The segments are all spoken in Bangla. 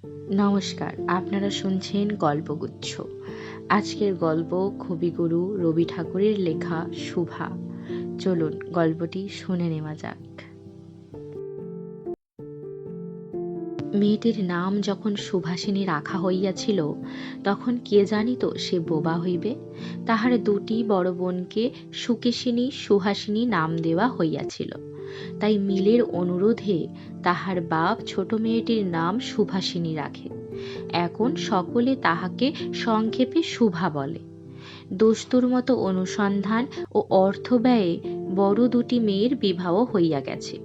নমস্কার, আপনারা শুনছেন গল্পগুচ্ছ। আজকের গল্প কবিগুরু রবি ঠাকুরের লেখা শুভা। চলুন গল্পটি শুনে নেওয়া যাক। মেয়েটির নাম যখন সুভাষিনী রাখা হইয়াছিল, তখন কে জানিত সে বোবা হইবে। তাহার দুটি বড় বোনকে সুকেশিনী সুহাসিনী নাম দেওয়া হইয়াছিল। তাই মিলের অনুরোধে তাহার বাপ ছোট মেয়েটির নাম সুভাষিনী রাখে। এখন সকলে তাহাকে সংক্ষেপে শুভা বলে। দস্তুর মতো অনুসন্ধান ও অর্থ ব্যয়ে বড় দুটি মেয়ের বিবাহ হইয়া গেছে।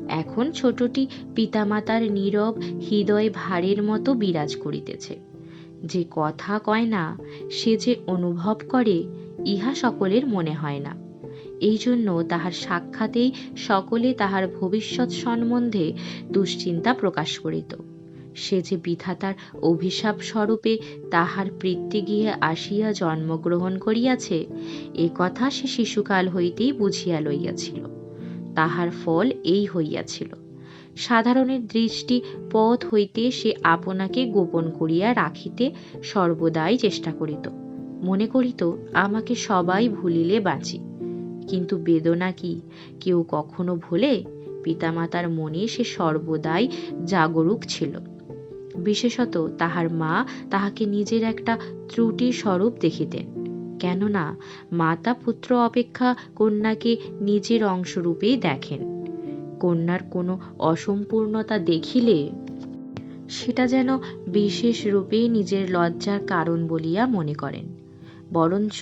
এখন ছোটটি পিতামাতার নীরব হৃদয় ভারের মতো বিরাজ করিতেছে। যে কথা কয় না, সে যে অনুভব করে, ইহা সকলের মনে হয় না। এই জন্য তাহার সাক্ষাতেই সকলে তাহার ভবিষ্যৎ সম্বন্ধে দুশ্চিন্তা প্রকাশ করিত। সে যে বিধাতার অভিশাপ স্বরূপে তাহার পিতৃগৃহে আসিয়া জন্মগ্রহণ করিয়াছে, এ কথা সে শিশুকাল হইতেই বুঝিয়া লইয়াছিল। তাহার ফল এই হইয়াছিল। সাধারণের দৃষ্টি পথ হইতে সে আপনাকে গোপন করিয়া রাখিতে সর্বদাই চেষ্টা করিত। মনে করিত, আমাকে সবাই ভুলিলে বাঁচি। কিন্তু বেদনা কি কেউ কখনো ভোলে? পিতামাতার মনে সে সর্বদাই জাগরুক ছিল। বিশেষত তাহার মা তাহাকে নিজের একটা ত্রুটি স্বরূপ দেখিতেন। কেননা মাতা পুত্র অপেক্ষা কন্যাকে নিজের অংশরূপেই দেখেন। কন্যার কোনো অসম্পূর্ণতা দেখিলে সেটা যেন বিশেষ রূপে নিজের লজ্জার কারণ বলিয়া মনে করেন। বরঞ্চ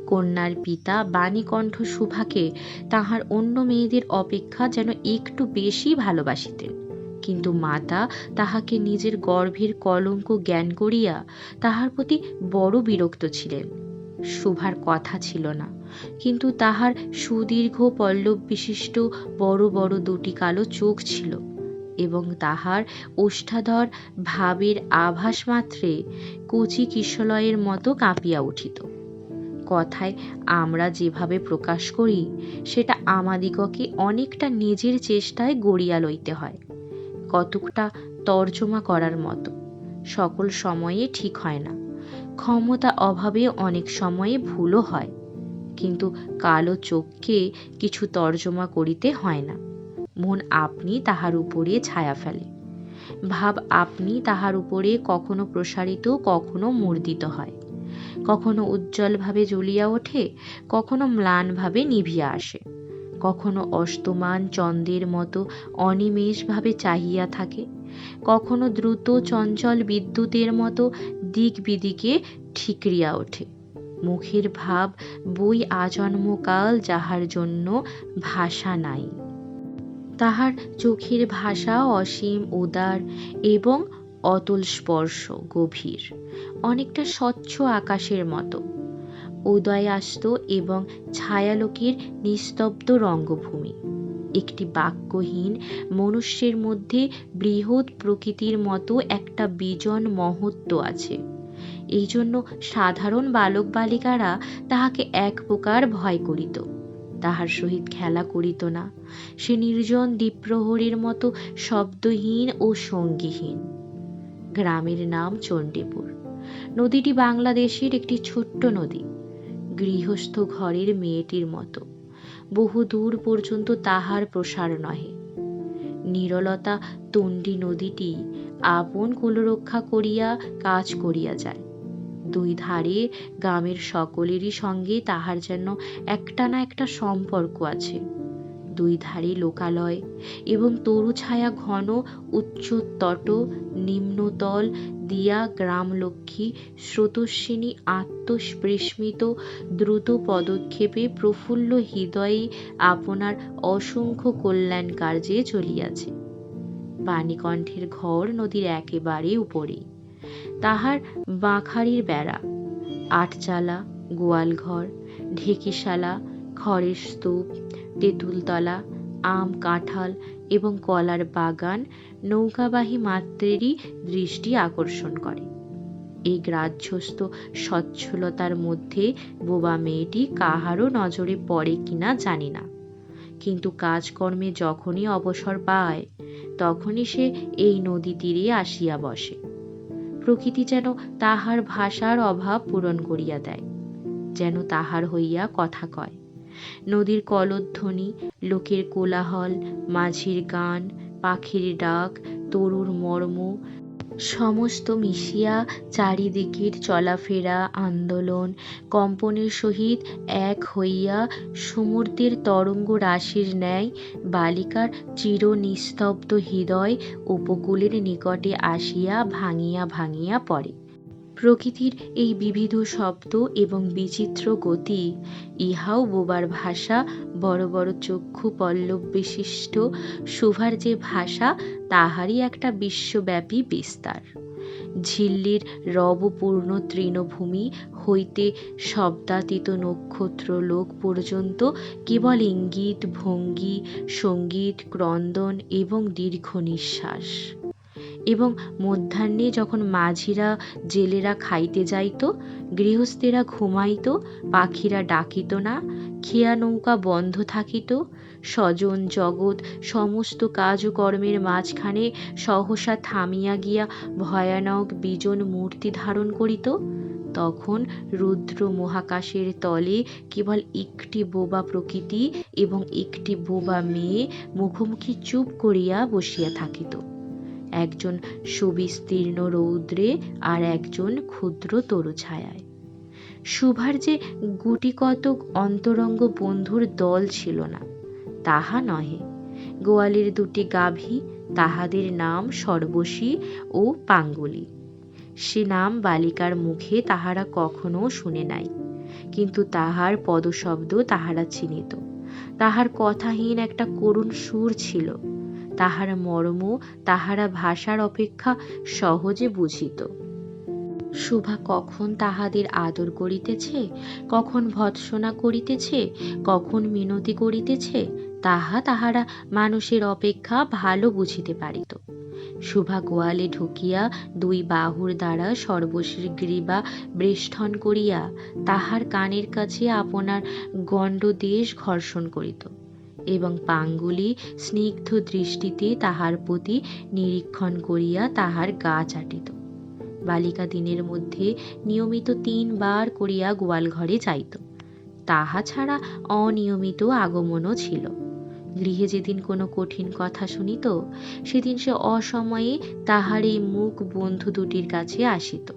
কন্যার পিতা বাণীকণ্ঠ শুভাকে তাহার অন্য মেয়েদের অপেক্ষা যেন একটু বেশি ভালোবাসিতেন। কিন্তু মাতা তাহাকে নিজের গর্ভের কলঙ্ক জ্ঞান করিয়া তাহার প্রতি বড় বিরক্ত ছিলেন। শুভার কথা ছিল না, কিন্তু তাহার সুদীর্ঘ পল্লব বিশিষ্ট বড় বড় দুটি কালো চোখ ছিল, এবং তাহার ওষ্ঠাধর ভাবের আভাস মাত্রে কচি কিশলয়ের মতো কাঁপিয়া উঠিত। কথায় আমরা যেভাবে প্রকাশ করি, সেটা আমাদিগকে অনেকটা নিজের চেষ্টায় গড়িয়া লইতে হয়। কতকটা তর্জমা করার মতো। সকল সময়ে ঠিক হয় না। ক্ষমতা অভাবে অনেক সময়ে ভুলও হয়। কিন্তু কালো চোখকে কিছু তর্জমা করিতে হয় না। মন আপনি তাহার উপরে ছায়া ফেলে। ভাব আপনি তাহার উপরে কখনো প্রসারিত, কখনো মর্দিত হয়। কখনো উজ্জ্বলভাবে জ্বলিয়া ওঠে, কখনো ম্লানভাবে নিভিয়া আসে। কখনো অস্তমান চন্দ্রের মতো অনিমেষভাবে চাহিয়া থাকে, কখনো দ্রুত চঞ্চল বিদ্যুতের মতো দিক বিদিকে ঠিকরিয়া ওঠে। মুখের ভাব বই আজন্মকাল, যাহার জন্য ভাষা নাই। তাহার চোখের ভাষা অসীম, উদার এবং অতল স্পর্শ গভীর, অনেকটা স্বচ্ছ আকাশের মতো। উদয়াস্ত এবং ছায়ালোকের নিস্তব্ধ রঙ্গভূমি। একটি বাক্যহীন মনুষ্যের মধ্যে বৃহৎ প্রকৃতির মতো একটা বিজন মহত্ব আছে। এই জন্য সাধারণ বালক বালিকারা তাহাকে এক প্রকার ভয় করিত। তাহার সহিত খেলা করিত না। সে নির্জন দ্বীপ্রহরীর মতো শব্দহীন ও সঙ্গীহীন। গ্রামের নাম চণ্ডীপুর। নদীটি বাংলাদেশের একটি ছোট্ট নদী, গৃহস্থ ঘরের মেয়েটির মতো। বহু দূর পর্যন্ত তাহার প্রসার নহে। নীরলতা তণ্ডী নদীটি আপন কুলরক্ষা করিয়া কাজ করিয়া যায়। দুই ধারে গ্রামের সকলেরই সঙ্গে তাহার যেন একটা না একটা সম্পর্ক আছে। দুই ধারে লোকালয় এবং তরু ছায়া ঘন উচ্চতট নিম্নতল দিয়া গ্রামলক্ষ্মী স্রোতস্বিনী আত্মস্পৃশমিত দ্রুত পদক্ষেপে প্রফুল্ল হৃদয়ে আপনার অসংখ্য কল্যাণ কার্যে চলিয়াছে। বাণীকণ্ঠের ঘর নদীর একেবারে উপরে। তাহার বাঁখারির বেড়া, আটচালা, গোয়ালঘর, ঢেকিশালা, খড়ের স্তূপ, তেঁতুলতলা, আম কাঁঠাল এবং কলার বাগান নৌকাবাহী মাত্রেরই দৃষ্টি আকর্ষণ করে। এই গ্রাহ্যস্থ সচ্ছলতার মধ্যে বোবা মেয়েটি কাহারও নজরে পড়ে কিনা জানি না, কিন্তু কাজকর্মে যখনই অবসর পায়, তখনই সে এই নদী তীরে আসিয়া বসে। প্রকৃতি যেন তাহার ভাষার অভাব পূরণ করিয়া দেয়, যেন তাহার হইয়া কথা কয়। নদীর কলধ্বনি, লোকের কোলাহল, মাঝির গান, পাখির ডাক, তরুর মর্ম সমস্ত মিশিয়া চারিদিকের চলাফেরা আন্দোলন কম্পনের সহিত এক হইয়া সমুদ্রের তরঙ্গ রাশির ন্যায় বালিকার চির নিস্তব্ধ হৃদয় উপকূলের নিকটে আসিয়া ভাঙিয়া ভাঙিয়া পড়ে। প্রকৃতির এই বিবিধ শব্দ এবং বিচিত্র গতি, ইহাও বোবার ভাষা, বড় বড় চক্ষু পল্লব বিশিষ্ট সুভার যে ভাষা, তাহারই একটা বিশ্বব্যাপী বিস্তার। ঝিল্লির রবপূর্ণ তৃণভূমি হইতে শব্দাতীত নক্ষত্রলোক পর্যন্ত কেবল ইঙ্গিত, ভঙ্গি, সঙ্গীত, ক্রন্দন এবং দীর্ঘ নিঃশ্বাস। এবং মধ্যাহ্নে যখন মাঝিরা জেলেরা খাইতে যাইত, গৃহস্থেরা ঘুমাইত, পাখিরা ডাকিত না, খেয়া নৌকা বন্ধ থাকিত, স্বজন জগৎ সমস্ত কাজকর্মের মাঝখানে সহসা থামিয়া গিয়া ভয়ানক বিজন মূর্তি ধারণ করিত, তখন রুদ্র মহাকাশের তলে কেবল একটি বোবা প্রকৃতি এবং একটি বোবা মেয়ে মুখোমুখি চুপ করিয়া বসিয়া থাকিত, একজন সুবিস্তীর্ণ রৌদ্রে আর একজন ক্ষুদ্র তরুছায়ায়। সুভার যে গুটিকতক অন্তরঙ্গ বন্ধুর দল ছিল না, তাহা নহে। গোয়ালের দুটি গাভী, তাহাদের নাম সর্বশী ও পাঙ্গুলি। সে নাম বালিকার মুখে তাহারা কখনো শুনে নাই, কিন্তু তাহার পদশব্দ তাহারা চিনিত। তাহার কথাহীন একটা করুণ সুর ছিল, তাহার মর্ম তাহারা ভাষার অপেক্ষা সহজে বুঝিত। সুভা কখন তাহাদের আদর করিতেছে, কখন ভৎসনা করিতেছে, কখন মিনতি করিতেছে, তাহা তাহারা মানুষের অপেক্ষা ভালো বুঝিতে পারিত। সুভা গোয়ালে ঢুকিয়া দুই বাহুর দ্বারা সর্বশীর গ্রীবা বেষ্টন করিয়া তাহার কানের কাছে আপনার গণ্ডদেশ ঘর্ষণ করিত এবং পাঙ্গুলি স্নিগ্ধ দৃষ্টিতে তাহার প্রতি নিরীক্ষণ করিয়া তাহার গা চাটিত। বালিকা দিনের মধ্যে নিয়মিত 3 বার করিয়া গোয়াল ঘরে যাইত, তাহা ছাড়া অনিয়মিত আগমনও ছিল। গৃহে যেদিন কোনো কঠিন কথা শুনিত, সেদিন সে অসময়ে তাহার এই মুখ বন্ধু দুটির কাছে আসিত।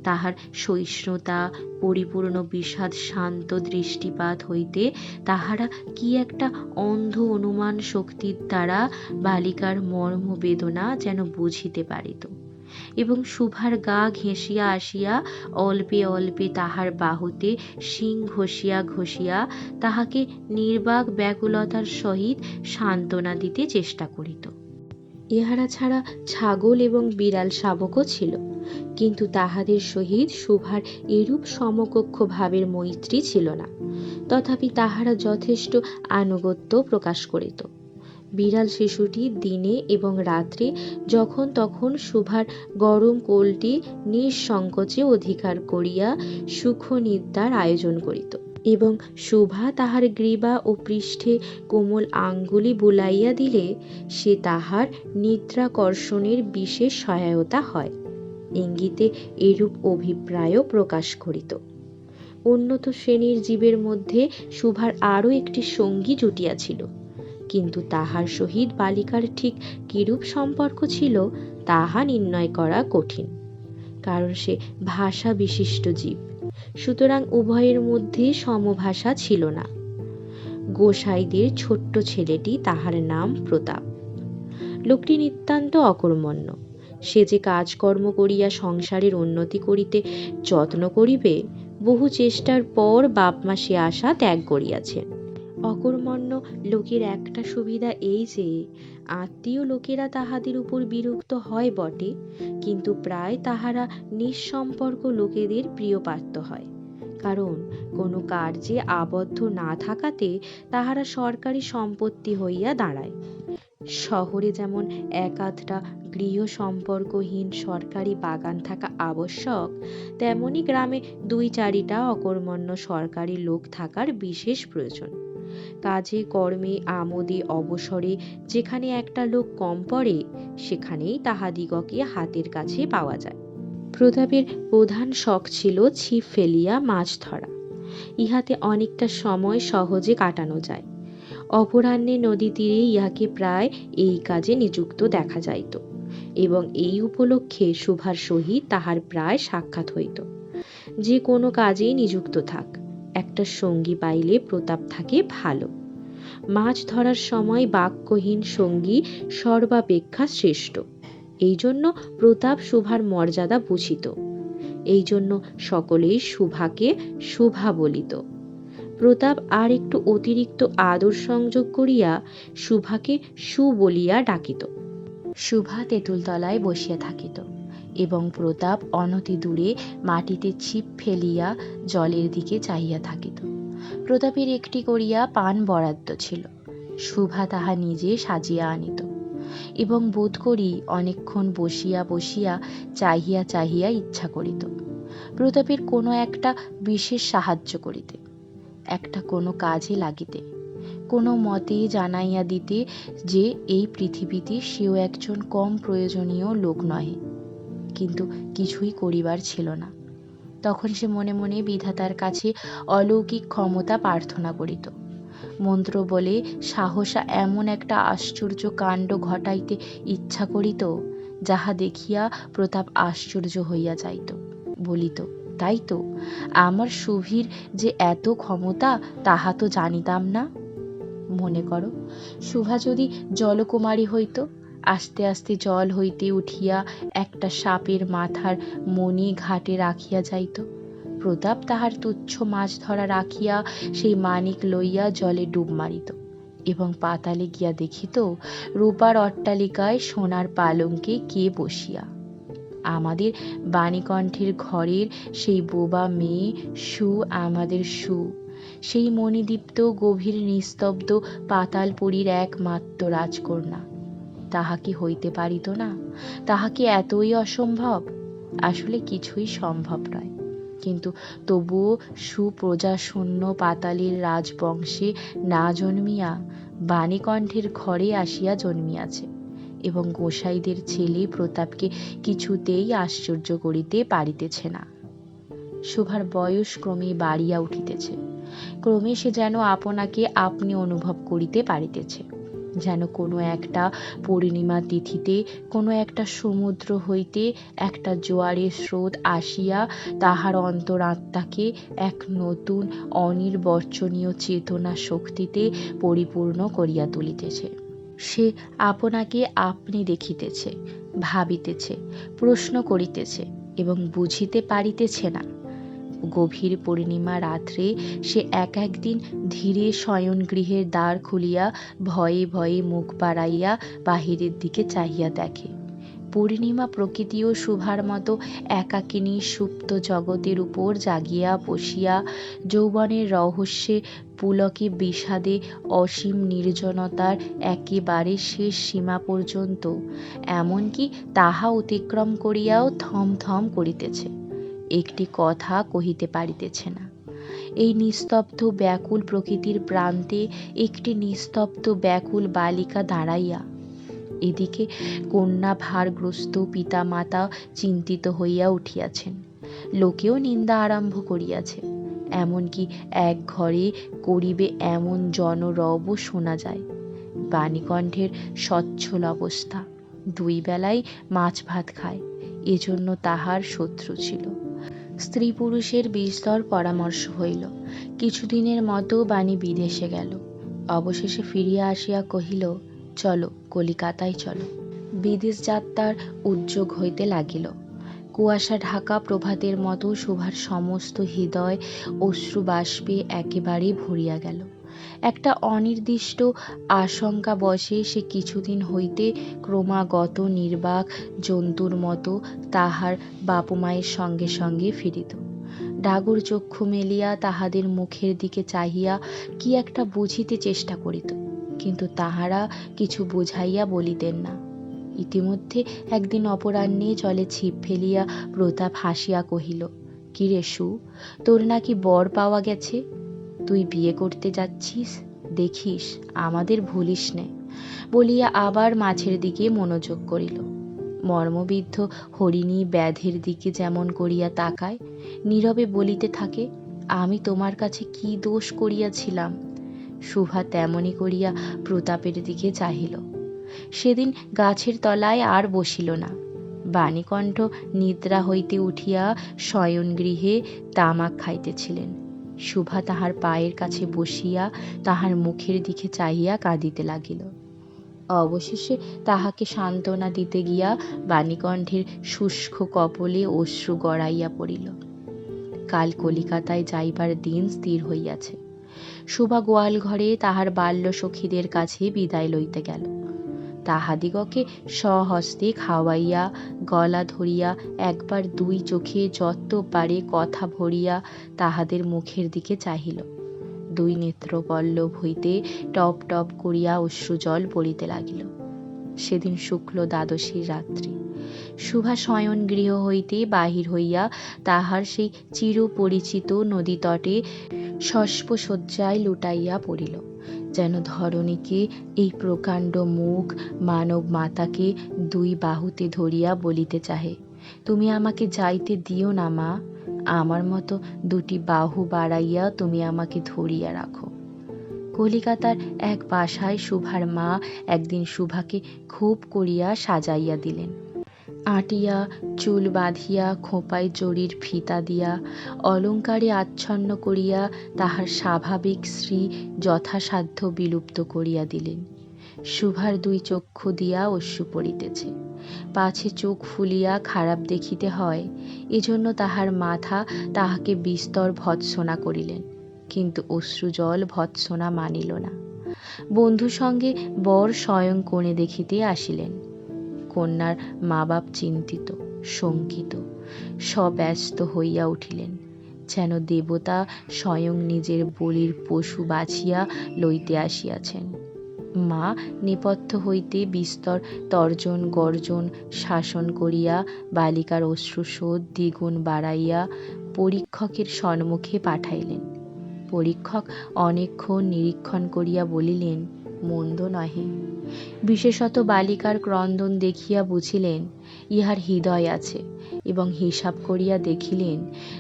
তাহার সহিষ্ণুতা, পরিপূর্ণ বিষাদ শান্ত দৃষ্টিপাত হইতে তাহারা কি একটা অন্ধ অনুমান শক্তির দ্বারা বালিকার মর্ম বেদনা যেন বুঝিতে পারিত এবং সুভার গা ঘেঁষিয়া আসিয়া অল্পে অল্পে তাহার বাহুতে শিং ঘষিয়া ঘষিয়া তাহাকে নির্বাক ব্যাকুলতার সহিত সান্ত্বনা দিতে চেষ্টা করিত। ইহারা ছাড়া ছাগল এবং বিড়াল শাবকও ছিল, কিন্তু তাহাদের সহিত সুভার এরূপ সমকক্ষ ভাবের মৈত্রী ছিল না। তথাপি তাহারা যথেষ্ট আনুগত্য প্রকাশ করিত। বিড়াল শিশুটি দিনে এবং রাত্রে যখন তখন সুভার গরম কোলটি নিঃসংকোচে অধিকার করিয়া সুখনিদ্রার আয়োজন করিত এবং সুভা তাহার গ্রীবা ও পৃষ্ঠে কোমল আঙ্গুলি বুলাইয়া দিলে সে তাহার নিদ্রাকর্ষণের বিশেষ সহায়তা হয়, ইঙ্গিতে এরূপ অভিপ্রায়ও প্রকাশ করিত। উন্নত শ্রেণীর জীবের মধ্যে সুভার আরও একটি সঙ্গী জুটিয়াছিল, কিন্তু তাহার সহিত বালিকার ঠিক কিরূপ সম্পর্ক ছিল তাহা নির্ণয় করা কঠিন, কারণ সে ভাষা বিশিষ্ট জীব, সুতরাং উভয়ের মধ্যে সমভাষা ছিল না। গোসাইদের ছোট্ট ছেলেটি, তাহার নাম প্রতাপ। লোকটি নিতান্ত অকর্মণ্য। সে যে কাজকর্ম করিয়া সংসারের উন্নতি করিতে যত্ন করিবে, বহু চেষ্টার পর বাপমা সে আশা ত্যাগ করিয়াছেন। অকর্মণ্য লোকের একটা সুবিধা এই যে আত্মীয় লোকেরা তাহাদের উপর বিরক্ত হয় বটে, কিন্তু প্রায় তাহারা নিঃসম্পর্ক লোকেদের প্রিয়পাত্র হয়, কারণ কোনো কার্যে আবদ্ধ না থাকাতে তাহারা সরকারি সম্পত্তি হইয়া দাঁড়ায়। শহরে যেমন এক আধটা গৃহ সম্পর্কহীন সরকারি বাগান থাকা আবশ্যক, তেমনি গ্রামে 2-4টা অকর্মণ্য সরকারি লোক থাকার বিশেষ প্রয়োজন। কাজে কর্মে আমোদে অবসরে যেখানে একটা লোক কম পড়ে, সেখানেই তাহাদিগকে হাতের কাছে পাওয়া যায়। প্রতাপের প্রধান শখ ছিল ছিপ ফেলিয়া মাছ ধরা। ইহাতে অনেকটা সময় সহজে কাটানো যায়। অপরাহ্নে নদী তীরে ইহাকে প্রায় এই কাজে নিযুক্ত দেখা যাইত, এবং এই উপলক্ষে শুভার সহিত তাহার প্রায় সাক্ষাৎ হইত। যে কোনো কাজেই নিযুক্ত থাক, একটা সঙ্গী পাইলে প্রতাপ থাকে ভালো। মাছ ধরার সময় বাক্যহীন সঙ্গী সর্বাপেক্ষা শ্রেষ্ঠ। এই জন্য প্রতাপ শুভার মর্যাদা বুঝিত। এই জন্য সকলেই শুভাকে শুভা বলিত। প্রতাপ আর একটু অতিরিক্ত আদর সংযোগ করিয়া শুভাকে সু বলিয়া ডাকিত। শুভা তেঁতুলতলায় বসিয়া থাকিত, এবং প্রতাপ অনতি দূরে মাটিতে ছিপ ফেলিয়া জলের দিকে চাহিয়া থাকিত। প্রতাপের একটি করিয়া পান বরাদ্দ ছিল। শুভা তাহা নিজে সাজিয়া আনিত, এবং বোধ করি অনেকক্ষণ বসিয়া বসিয়া চাহিয়া চাহিয়া ইচ্ছা করিত প্রতাপের কোনো একটা বিশেষ সাহায্য করিতে, একটা কোনো কাজে লাগিতে, কোনো মতে জানাইয়া দিতে যে এই পৃথিবীতে সেও একজন কম প্রয়োজনীয় লোক নহে। কিন্তু কিছুই করিবার ছিল না। তখন সে মনে মনে বিধাতার কাছে অলৌকিক ক্ষমতা প্রার্থনা করিত। মন্ত্র বলে সাহসা এমন একটা আশ্চর্য কাণ্ড ঘটাইতে ইচ্ছা করিত, যাহা দেখিয়া প্রতাপ আশ্চর্য হইয়া যাইত, বলিত, তাই তো, আমার শুভির যে এত ক্ষমতা তাহা তো জানিতাম না। মনে করো, শুভা যদি জলকুমারী হইত, আস্তে আস্তে জল হইতে উঠিয়া একটা সাপের মাথার মণি ঘাটে রাখিয়া যাইত। প্রতাপ তাহার তুচ্ছ মাছ ধরা রাখিয়া সেই মানিক লইয়া জলে ডুব মারিত, এবং পাতালে গিয়া দেখিত রূপার অট্টালিকায় সোনার পালঙ্কে কে বসিয়া। আমাদের বাণীকণ্ঠের ঘরের সেই বোবা মেয়ে সু আমাদের সু, সেই মণিদীপ্ত গভীর নিস্তব্ধ পাতালপুরীর একমাত্র রাজকন্যা। তাহা কি হইতে পারিত না? তাহা কি এতই অসম্ভব? আসলে কিছুই সম্ভব নয়, কিন্তু তবুও সুপ্রজাশূন্য পাতালের রাজবংশে না জন্মিয়া বাণীকণ্ঠের ঘরে আসিয়া জন্মিয়াছে, এবং গোসাইদের ছেলে প্রতাপকে কিছুতেই আশ্চর্য করিতে পারিতেছে না। শুভার বয়স ক্রমে বাড়িয়া উঠিতেছে। ক্রমে সে যেন আপনাকে আপনি অনুভব করিতে পারিতেছে, যেন কোনো একটা পূর্ণিমা তিথিতে কোনো একটা সমুদ্র হইতে একটা জোয়ারের স্রোত আসিয়া তাহার অন্তরাত্মাকে এক নতুন অনির্বচনীয় চেতনা শক্তিতে পরিপূর্ণ করিয়া তুলিতেছে। সে আপনাকে আপনি দেখিতেছে, ভাবিতেছে, প্রশ্ন করিতেছে, এবং বুঝিতে পারিতেছে না। গভীর পূর্ণিমা রাত্রে সে এক একদিন ধীরে শয়নগৃহের দ্বার খুলিয়া ভয়ে ভয়ে মুখ বাড়াইয়া বাহিরের দিকে চাহিয়া দেখে। পূর্ণিমা প্রকৃতিও শুভার মতো একাকিনী সুপ্ত জগতের উপর জাগিয়া বসিয়া যৌবনের রহস্যে পুলকে বিষাদে অসীম নির্জনতার একেবারে শেষ সীমা পর্যন্ত, এমনকি তাহা অতিক্রম করিয়াও থমথম করিতেছে, একটি কথা কহিতে পারিতেছে না। এই নিস্তব্ধ ব্যাকুল প্রকৃতির প্রান্তে একটি নিস্তব্ধ ব্যাকুল বালিকা দাঁড়াইয়া। এদিকে কন্যা ভারগ্রস্ত পিতা মাতা চিন্তিত হইয়া উঠিয়াছেন, লোকেও নিন্দা আরম্ভ করিয়াছে, এমনকি এক ঘরে করিবে এমন জনরব শোনা যায়। বাণীকণ্ঠের সচ্ছল অবস্থা, দুই বেলায় মাছ ভাত খায়, এজন্য তাহার শত্রু ছিল। স্ত্রী পুরুষের বিস্তর পরামর্শ হইল। কিছুদিনের মতো বাণী বিদেশে গেল। অবশেষে ফিরিয়া আসিয়া কহিল, চলো, কলিকাতায় চলো। বিদেশ যাত্রার উদ্যোগ হইতে লাগিল। কুয়াশা ঢাকা প্রভাতের মতো শুভার সমস্ত হৃদয় অশ্রুবাষ্পে একেবারে ভরিয়া গেল। একটা অনির্দিষ্ট আশঙ্কা বশে সে কিছুদিন হইতে ক্রমাগত নির্বাক জন্তুর মতো তাহার বাপ-মায়ের সঙ্গে সঙ্গে ফিরিত। ডাগর চক্ষু মেলিয়া তাহাদের মুখের দিকে চাহিয়া কি একটা বুঝিতে চেষ্টা করিত, কিন্তু তাহারা কিছু বুঝাইয়া বলিতেন না। ইতিমধ্যে একদিন অপরাহ্নে জলে ছিপ ফেলিয়া প্রতাপ হাসিয়া কহিল, কিরে সু, তোর নাকি বর পাওয়া গেছে? তুই বিয়ে করতে যাচ্ছিস, দেখিস আমাদের ভুলিস নে, বলিয়া আবার মাছের দিকে মনোযোগ করিল। মর্মবিদ্ধ হরিণী ব্যাধের দিকে যেমন করিয়া তাকায়, নীরবে বলিতে থাকে, আমি তোমার কাছে কি দোষ করিয়াছিলাম। শুভা তেমনি করিয়া প্রতাপের দিকে চাহিল। সেদিন গাছের তলায় আর বসিল না। বাণীকণ্ঠ নিদ্রা হইতে উঠিয়া শয়নগৃহে তামাক খাইতেছিলেন। শুভা তাহার পায়ের কাছে বসিয়া তাহার মুখের দিকে চাহিয়া কাঁদিতে লাগিল। অবশেষে তাহাকে সান্ত্বনা দিতে গিয়া বাণীকণ্ঠের শুষ্ক কপলে অশ্রু গড়াইয়া পড়িল। কাল কলিকাতায় যাইবার দিন স্থির হইয়াছে। শুভা গোয়াল ঘরে তাহার বাল্য সখীদের কাছে বিদায় লইতে গেল। তাহাদিগকে স্বহস্তে খাওয়াইয়া গলা ধরিয়া একবার দুই চোখে যত পারে কথা ভরিয়া তাহাদের মুখের দিকে চাহিল। দুই নেত্রপল্লব হইতে টপ টপ করিয়া অশ্রুজল পড়িতে লাগিল। সেদিন শুক্ল দ্বাদশীর রাত্রি। শুভা শয়ন গৃহ হইতে বাহির হইয়া তাহার সেই চিরপরিচিত নদীতটে শস্পশয্যায় লুটাইয়া পড়িল। যেন ধরণীকে এই প্রকাণ্ড মুখ মানব মাতাকে দুই বাহুতে ধরিয়া বলিতে চাহে, তুমি আমাকে যাইতে দিও না মা, আমার মতো দুটি বাহু বাড়াইয়া তুমি আমাকে ধরিয়া রাখো। কলিকাতার এক বাসায় শুভার মা একদিন শুভাকে খুব করিয়া সাজাইয়া দিলেন। আটিয়া চুল বাঁধিয়া খোঁপায় জরির ফিতা দিয়া অলঙ্কারে আচ্ছন্ন করিয়া তাহার স্বাভাবিক শ্রী যথাসাধ্য বিলুপ্ত করিয়া দিলেন। শুভার দুই চক্ষু দিয়া অশ্রু পড়িতেছে। পাছে চোখ ফুলিয়া খারাপ দেখিতে হয়, এজন্য তাহার মাথা তাহাকে বিস্তর ভৎসনা করিলেন, কিন্তু অশ্রুজল ভৎসনা মানিল না। বন্ধু সঙ্গে বর স্বয়ং কোণে দেখিতে আসিলেন। কন্যার মা বাপ চিন্তিত, শঙ্কিত, সব্যস্ত হইয়া উঠিলেন, যেন দেবতা স্বয়ং নিজের বলির পশু বাছিয়া লইতে আসিয়াছেন। মা নেপথ্য হইতে বিস্তর তর্জন গর্জন শাসন করিয়া বালিকার অশ্রুশোধ দ্বিগুণ বাড়াইয়া পরীক্ষকের সম্মুখে পাঠাইলেন। পরীক্ষক অনেকক্ষণ নিরীক্ষণ করিয়া বলিলেন, মন্দ নহে। বিশেষত বালিকার ক্রন্দন দেখিয়া বুঝিলেন ইহার হৃদয় আছে, এবং হিসাব করিয়া দেখিলেন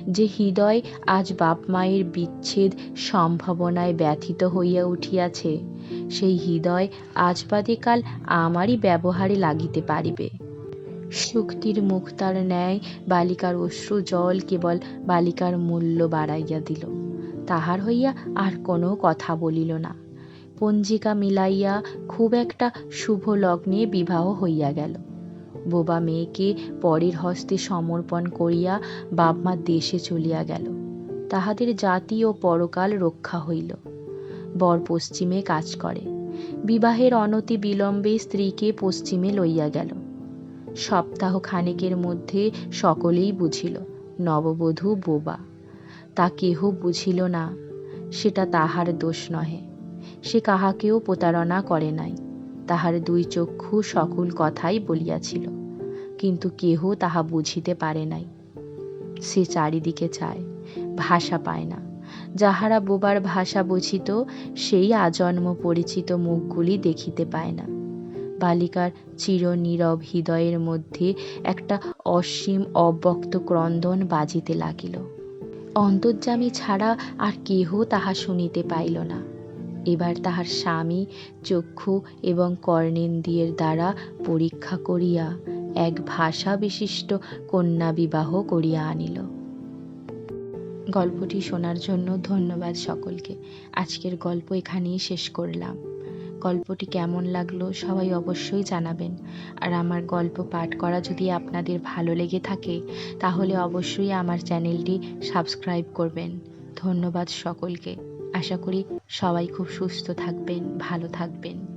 যে হৃদয় আজ বাপ মায়ের বিচ্ছেদ সম্ভাবনায় ব্যথিত হইয়া উঠিয়াছে, সেই হৃদয় আজ বাদে কাল আমারই ব্যবহারে লাগিতে পারিবে। শক্তির মুক্তার ন্যায় বালিকার অশ্রু জল কেবল বালিকার মূল্য বাড়াইয়া দিল। তাহার হইয়া আর কোনো কথা বলিল না। পঞ্জিকা মিলাইয়া খুব একটা শুভ লগ্নে বিবাহ হইয়া গেল। বোবা মেয়েকে পরের হস্তে সমর্পণ করিয়া বাপ মা দেশে চলিয়া গেল। তাহাদের জাতি ও পরকাল রক্ষা হইল। বর পশ্চিমে কাজ করে। বিবাহের অনতি বিলম্বে স্ত্রীকে পশ্চিমে লইয়া গেল। সপ্তাহ খানেকের মধ্যে সকলেই বুঝিল নববধূ বোবা। তা কেহ বুঝিল না, সেটা তাহার দোষ নহে। সে কাহাকেও প্রতারণা করে নাই। তাহার দুই চক্ষু সকল কথাই বলিয়াছিল, কিন্তু কেহ তাহা বুঝিতে পারে নাই। সে চারিদিকে চায়, ভাষা পায় না। যাহারা বোবার ভাষা বুঝিত, সেই আজন্ম পরিচিত মুখগুলি দেখিতে পায় না। বালিকার চিরনীরব হৃদয়ের মধ্যে একটা অসীম অব্যক্ত ক্রন্দন বাজিতে লাগিল। অন্তর্যামী ছাড়া আর কেহ তাহা শুনিতে পাইল না। এবার তাহার স্বামী চক্ষু এবং কর্ণেন্দ্রিয়ের দ্বারা পরীক্ষা করিয়া এক ভাষা বিশিষ্ট কন্যা বিবাহ করিয়া আনিল। গল্পটি শোনার জন্য ধন্যবাদ সকলকে। আজকের গল্প এখানেই শেষ করলাম। গল্পটি কেমন লাগলো সবাই অবশ্যই জানাবেন। আর আমার গল্প পাঠ করা যদি আপনাদের ভালো লেগে থাকে তাহলে অবশ্যই আমার চ্যানেলটি সাবস্ক্রাইব করবেন। ধন্যবাদ সকলকে। আশা করি সবাই খুব সুস্থ থাকবেন, ভালো থাকবেন।